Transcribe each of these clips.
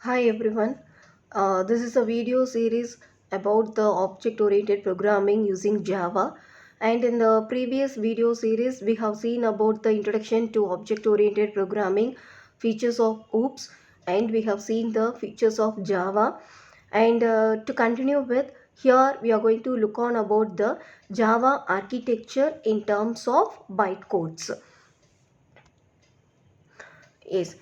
Hi everyone. This is a video series about the object-oriented programming using Java. And in the previous video series, we have seen about the introduction to object-oriented programming, features of OOPS, and we have seen the features of Java. And to continue with, here we are going to look on about the Java architecture in terms of bytecodes. Yes.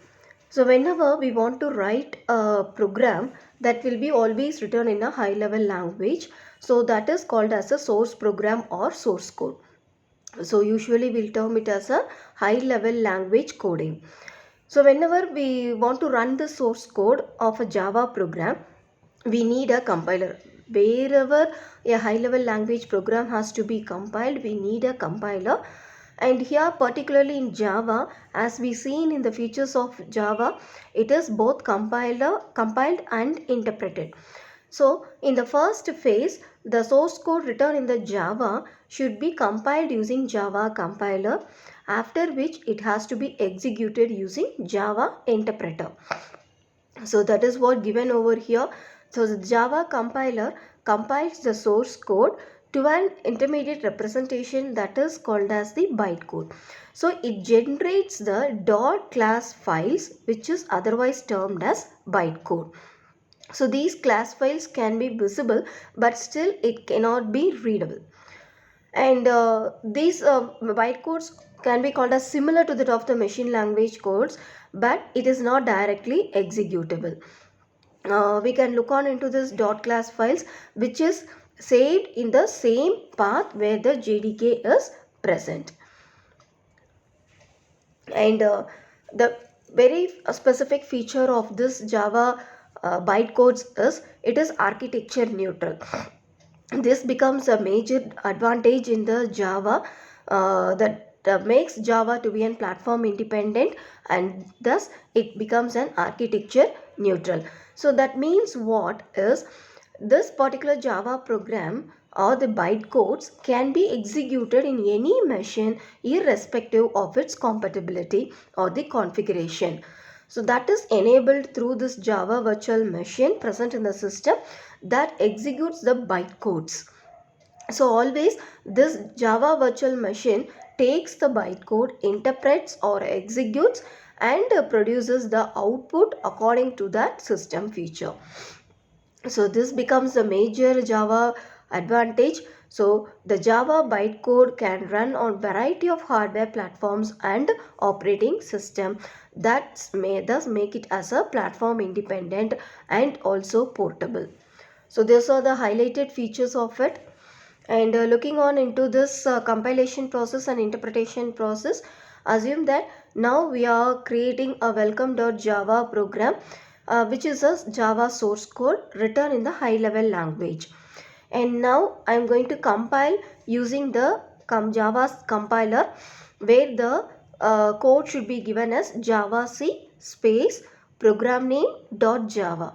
So whenever we want to write a program, that will be always written in a high level language. So that is called as a source program or source code. So usually we'll term it as a high level language coding. So whenever we want to run the source code of a Java program, we need a compiler. Wherever a high level language program has to be compiled, we need a compiler. And here particularly in Java, as we seen in the features of Java, it is both compiled and interpreted. So in the first phase, the source code written in the Java should be compiled using Java compiler, after which it has to be executed using Java interpreter. So that is what given over here. So the Java compiler compiles the source code to an intermediate representation that is called as the bytecode. So it generates the dot class files, which is otherwise termed as bytecode. So these class files can be visible, but still it cannot be readable. And these bytecodes can be called as similar to that of the machine language codes, but it is not directly executable. We can look on into this dot class files, which is saved in the same path where the JDK is present. And the very specific feature of this Java bytecodes is it is architecture neutral. This becomes a major advantage in the Java that makes Java to be a platform independent, and thus it becomes an architecture neutral. So that means what is this particular Java program or the bytecodes can be executed in any machine irrespective of its compatibility or the configuration. So that is enabled through this Java virtual machine present in the system that executes the bytecodes. So always this Java virtual machine takes the bytecode, interprets or executes, and produces the output according to that system feature. So this becomes a major Java advantage. So the Java bytecode can run on variety of hardware platforms and operating system that may thus make it as a platform independent and also portable. So these are the highlighted features of it. And looking on into this compilation process and interpretation process, assume that now we are creating a welcome.java program, which is a Java source code written in the high level language. And now I am going to compile using the Java's compiler, where the code should be given as javac space program name .java.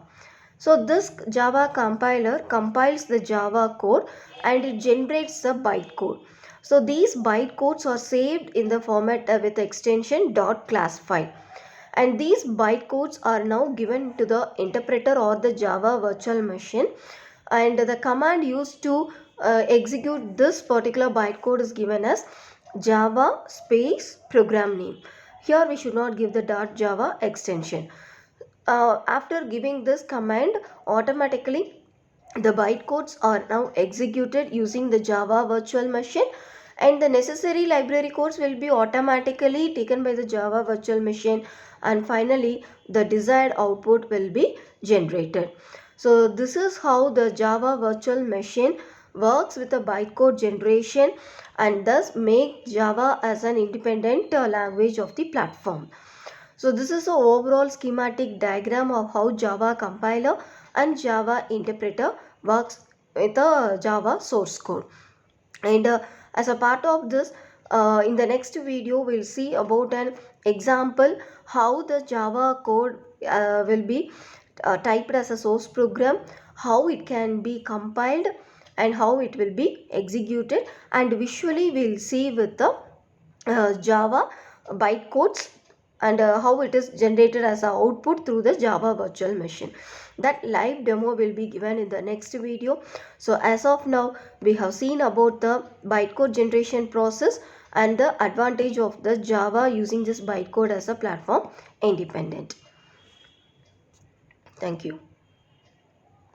So this Java compiler compiles the Java code and it generates the bytecode. So these bytecodes are saved in the format with the extension .class file. And these bytecodes are now given to the interpreter or the Java virtual machine. And the command used to execute this particular bytecode is given as Java space program name. Here we should not give the .java extension. After giving this command, automatically the bytecodes are now executed using the Java virtual machine, and the necessary library codes will be automatically taken by the Java virtual machine, and finally the desired output will be generated. So this is how the Java virtual machine works with the bytecode generation and thus make Java as an independent language of the platform. So this is the overall schematic diagram of how Java compiler and Java interpreter works with the Java source code. And as a part of this, in the next video, we'll see about an example how the Java code will be typed as a source program, how it can be compiled, and how it will be executed. And visually, we'll see with the Java bytecodes and how it is generated as an output through the Java virtual machine. That live demo will be given in the next video. So as of now, we have seen about the bytecode generation process and the advantage of the Java using this bytecode as a platform independent. Thank you.